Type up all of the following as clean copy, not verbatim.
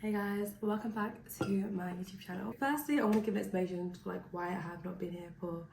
Hey guys, welcome back to my YouTube channel. Firstly, I want to give an explanation for why I have not been here for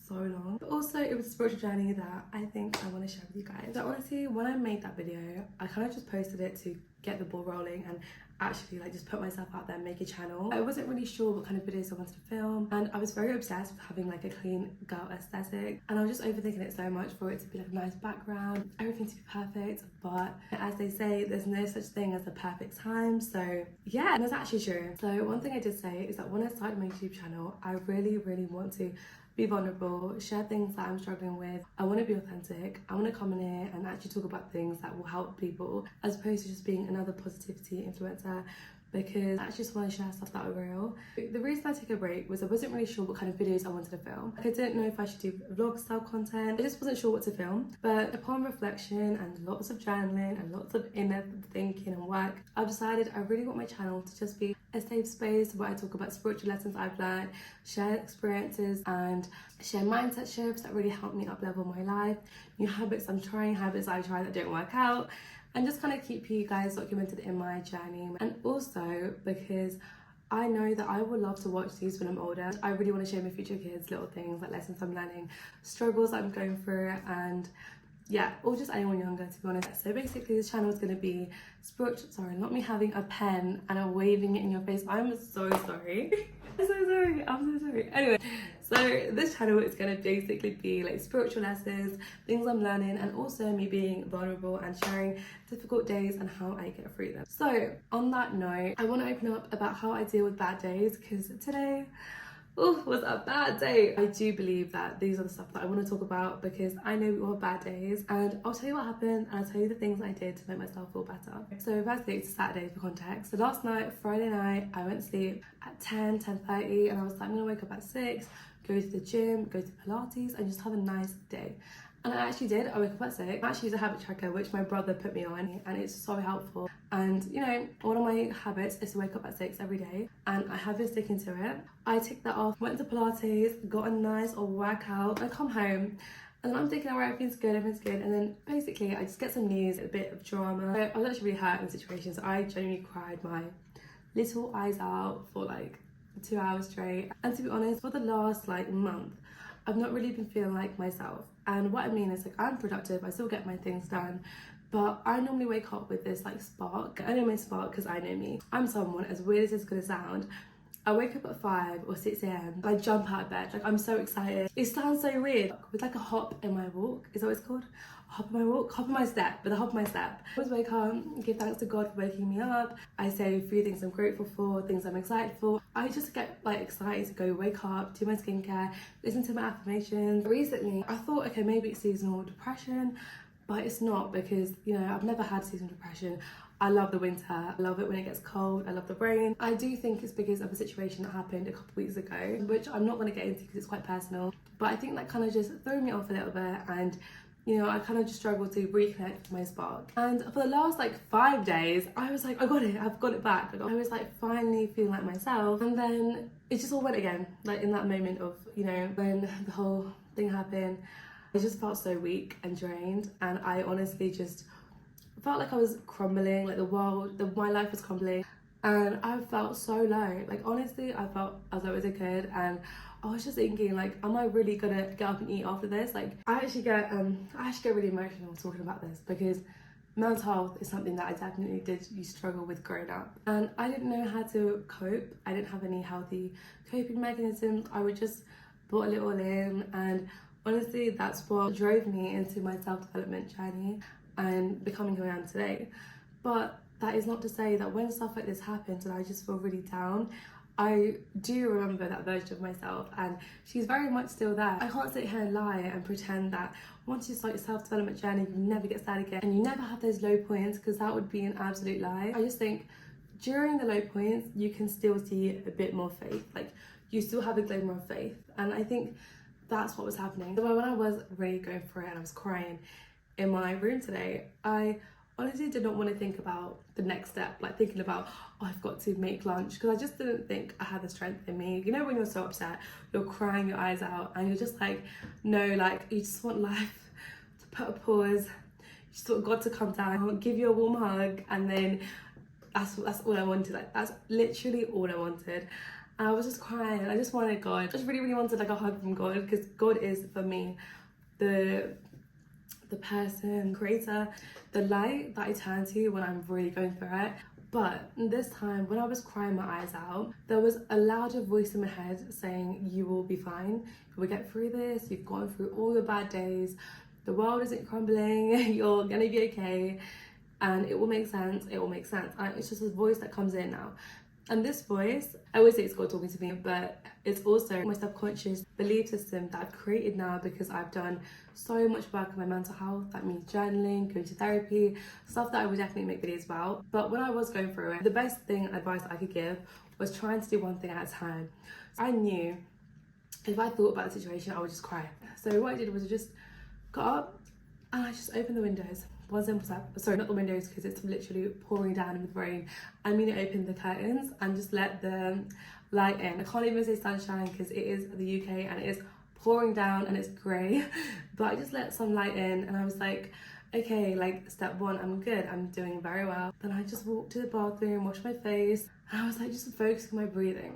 so long. But also, it was a spiritual journey that I think I want to share with you guys. So honestly, when I made that video, I kind of just posted it to get the ball rolling and actually just put myself out there and make a channel. I wasn't really sure what kind of videos I wanted to film, and I was very obsessed with having a clean girl aesthetic, and I was just overthinking it so much for it to be a nice background, everything to be perfect. But as they say, there's no such thing as the perfect time. So yeah, and it's actually true. So one thing I did say is that when I started my YouTube channel, I really want to be vulnerable, share things that I'm struggling with. I want to be authentic. I want to come in here and actually talk about things that will help people, as opposed to just being another positivity influencer, because I just want to share stuff that are real. The reason I took a break was I wasn't really sure what kind of videos I wanted to film. I didn't know if I should do vlog style content. I just wasn't sure what to film. But upon reflection and lots of journaling and lots of inner thinking and work, I've decided I really want my channel to just be a safe space where I talk about spiritual lessons I've learned, share experiences and share mindset shifts that really help me up level my life, new habits I'm trying, habits I try that don't work out, and just kind of keep you guys documented in my journey. And also because I know that I would love to watch these when I'm older. I really want to show my future kids little things like lessons I'm learning, struggles I'm going through, and yeah, or just anyone younger, to be honest. So basically this channel is going to be spiritual, sorry, not me having a pen and a waving it in your face. I'm so sorry. I'm so sorry. Anyway, so this channel is going to basically be spiritual lessons, things I'm learning, and also me being vulnerable and sharing difficult days and how I get through them. So on that note, I want to open up about how I deal with bad days, because today was a bad day. I do believe that these are the stuff that I want to talk about, because I know we all have bad days, and I'll tell you what happened and I'll tell you the things I did to make myself feel better. So firstly, it's Saturday for context. So last night, Friday night, I went to sleep at 10:30, and I was like, I'm gonna wake up at 6, go to the gym, go to Pilates, and just have a nice day. And I actually did. I woke up at 6. I actually use a habit tracker which my brother put me on, and it's so helpful. And you know, one of my habits is to wake up at 6 every day, and I have been sticking to it. I ticked that off, went to Pilates, got a nice workout. I come home and then I'm thinking, alright, everything's good, and then basically I just get some news, a bit of drama. So I was actually really hurt in the situation, so I genuinely cried my little eyes out for 2 hours straight. And to be honest, for the last month, I've not really been feeling like myself. And what I mean is I'm productive, I still get my things done, but I normally wake up with this spark. I know my spark because I know me. I'm someone, as weird as it's gonna sound, I wake up at 5 or 6 a.m. I jump out of bed, I'm so excited. It sounds so weird, with a hop in my walk. Is that what it's called? Hop in my walk? Hop in my step, with a hop in my step. I always wake up, give thanks to God for waking me up. I say 3 things I'm grateful for, things I'm excited for. I just get excited to go wake up, do my skincare, listen to my affirmations. Recently, I thought, okay, maybe it's seasonal depression, but it's not, because I've never had seasonal depression. I love the winter, I love it when it gets cold, I love the rain. I do think it's because of a situation that happened a couple of weeks ago, which I'm not going to get into because it's quite personal, but I think that kind of just threw me off a little bit, and I kind of just struggled to reconnect with my spark. And for the last 5 days, I was like, I got it, I've got it back. I was finally feeling like myself, and then it just all went again, in that moment of, when the whole thing happened. I just felt so weak and drained, and I honestly just felt like I was crumbling, my life was crumbling, and I felt so low. Honestly, I felt as though it was a kid, and I was just thinking, am I really gonna get up and eat after this? I actually get really emotional talking about this, because mental health is something that I definitely did struggle with growing up, and I didn't know how to cope. I didn't have any healthy coping mechanisms. I would just bottle it all in, and honestly, that's what drove me into my self-development journey and becoming who I am today. But that is not to say that when stuff like this happens and I just feel really down, I do remember that version of myself, and she's very much still there. I can't sit here and lie and pretend that once you start your self-development journey, you never get sad again and you never have those low points, because that would be an absolute lie. I just think during the low points, you can still see a bit more faith. You still have a glimmer of faith, and I think that's what was happening. So when I was really going through it and I was crying in my room today, I honestly did not want to think about the next step, thinking about, oh, I've got to make lunch, because I just didn't think I had the strength in me. When you're so upset, you're crying your eyes out, and you're just no, you just want life to put a pause, you just want God to come down, give you a warm hug, and then That's all I wanted. Like, that's literally all I wanted. And I was just crying. I just wanted God. I just really, really wanted like a hug from God, because God is for me the person, creator, the light that I turn to when I'm really going through it. But this time, when I was crying my eyes out, there was a louder voice in my head saying, you will be fine. We'll get through this. You've gone through all your bad days. The world isn't crumbling. You're gonna be okay. And it will make sense. It will make sense. And it's just a voice that comes in now. And this voice, I always say it's God talking to me, but it's also my subconscious belief system that I've created now because I've done so much work on my mental health. That means journaling, going to therapy, stuff that I would definitely make videos about. But when I was going through it, the best advice I could give was trying to do one thing at a time. I knew if I thought about the situation, I would just cry. So what I did was I just got up and I just opened the windows. One simple step. Sorry, not the windows, because it's literally pouring down with rain. I mean, I opened the curtains and just let the light in. I can't even say sunshine because it is the UK and it is pouring down and it's grey. But I just let some light in and I was like, okay, like step one, I'm good. I'm doing very well. Then I just walked to the bathroom, washed my face. And I was like, just focusing on my breathing.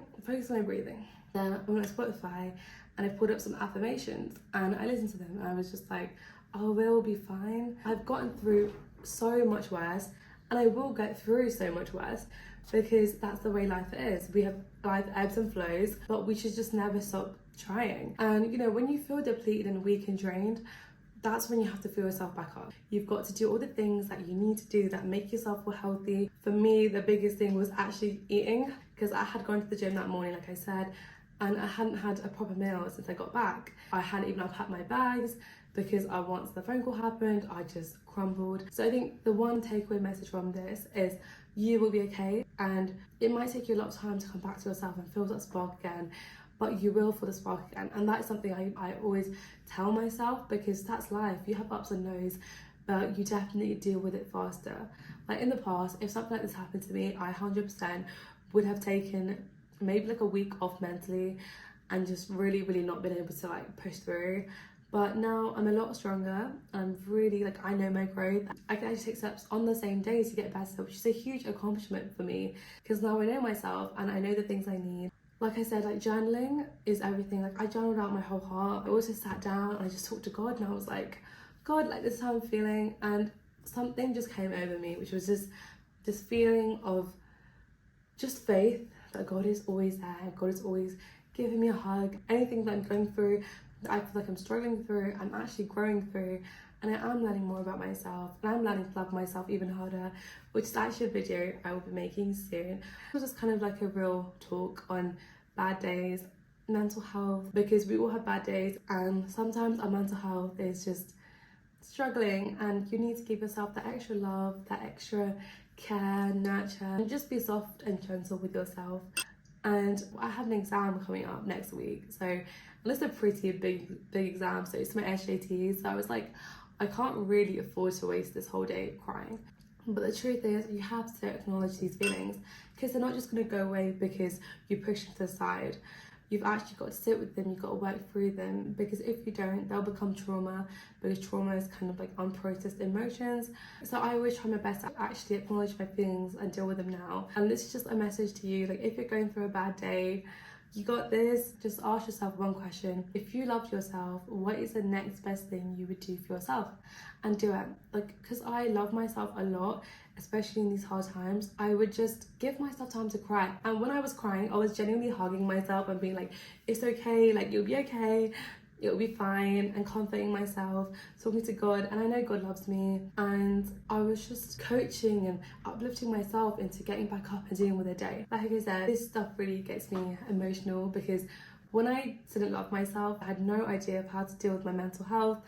Then I went on Spotify and I pulled up some affirmations and I listened to them and I was just like, oh, we'll be fine. I've gotten through so much worse and I will get through so much worse, because that's the way life is. We have life ebbs and flows, but we should just never stop trying. And you know, when you feel depleted and weak and drained, that's when you have to fill yourself back up. You've got to do all the things that you need to do that make yourself feel healthy. For me, the biggest thing was actually eating, because I had gone to the gym that morning, like I said, and I hadn't had a proper meal since I got back. I hadn't even unpacked my bags because once the phone call happened, I just crumbled. So I think the one takeaway message from this is you will be okay, and it might take you a lot of time to come back to yourself and feel that spark again, but you will feel the spark again. And that's something I always tell myself, because that's life. You have ups and lows, but you definitely deal with it faster. Like in the past, if something like this happened to me, I 100% would have taken maybe like a week off mentally and just really, really not been able to like push through. But now I'm a lot stronger. I'm really like, I know my growth. I can actually take steps on the same day to get better, which is a huge accomplishment for me, because now I know myself and I know the things I need. Like I said, like journaling is everything. Like I journaled out my whole heart. I also sat down and I just talked to God, and I was like, God, like this is how I'm feeling. And something just came over me, which was just this feeling of just faith that God is always there. God is always giving me a hug. Anything that I'm going through, that I feel like I'm struggling through, I'm actually growing through, and I am learning more about myself, and I'm learning to love myself even harder, which is actually a video I will be making soon. It was just kind of like a real talk on bad days, mental health, because we all have bad days, and sometimes our mental health is just struggling, and you need to give yourself that extra love, that extra care, nurture, and just be soft and gentle with yourself. And I have an exam coming up next week, so it's a pretty big exam, so it's my SJT. So I was like, I can't really afford to waste this whole day crying. But the truth is, you have to acknowledge these feelings, because they're not just going to go away because you push them to the side. You've actually got to sit with them, you've got to work through them, because if you don't, they'll become trauma, because trauma is kind of like unprocessed emotions. So I always try my best to actually acknowledge my feelings and deal with them now. And this is just a message to you, like if you're going through a bad day, you got this. Just ask yourself one question. If you loved yourself, what is the next best thing you would do for yourself? And do it. Like, because I love myself a lot, especially in these hard times, I would just give myself time to cry. And when I was crying, I was genuinely hugging myself and being like, it's okay, like you'll be okay, it'll be fine, and comforting myself, talking to God. And I know God loves me, and I was just coaching and uplifting myself into getting back up and dealing with the day. Like I said, this stuff really gets me emotional, because when I didn't love myself, I had no idea of how to deal with my mental health,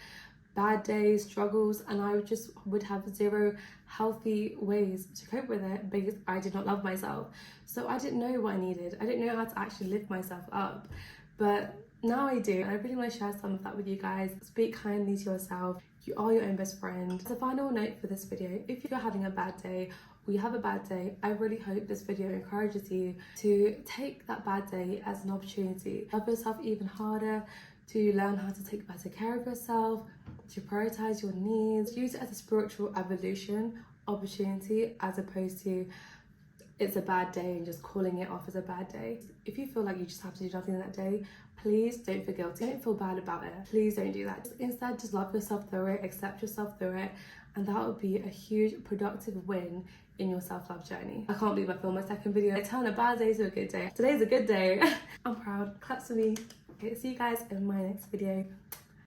bad days, struggles, and I just would have zero healthy ways to cope with it, because I did not love myself. So I didn't know what I needed. I didn't know how to actually lift myself up. But now I do, and I really want to share some of that with you guys. Speak kindly to yourself. You are your own best friend. As a final note for this video, if you're having a bad day, or you have a bad day, I really hope this video encourages you to take that bad day as an opportunity. Love yourself even harder, to learn how to take better care of yourself, to prioritize your needs. Use it as a spiritual evolution opportunity, as opposed to it's a bad day and just calling it off as a bad day. If you feel like you just have to do nothing that day, please don't feel guilty. Don't feel bad about it. Please don't do that. Instead, just love yourself through it, accept yourself through it, and that would be a huge productive win in your self-love journey. I can't believe I filmed my second video. I turn a bad day to a good day. Today's a good day. I'm proud. Claps for me. Okay, see you guys in my next video.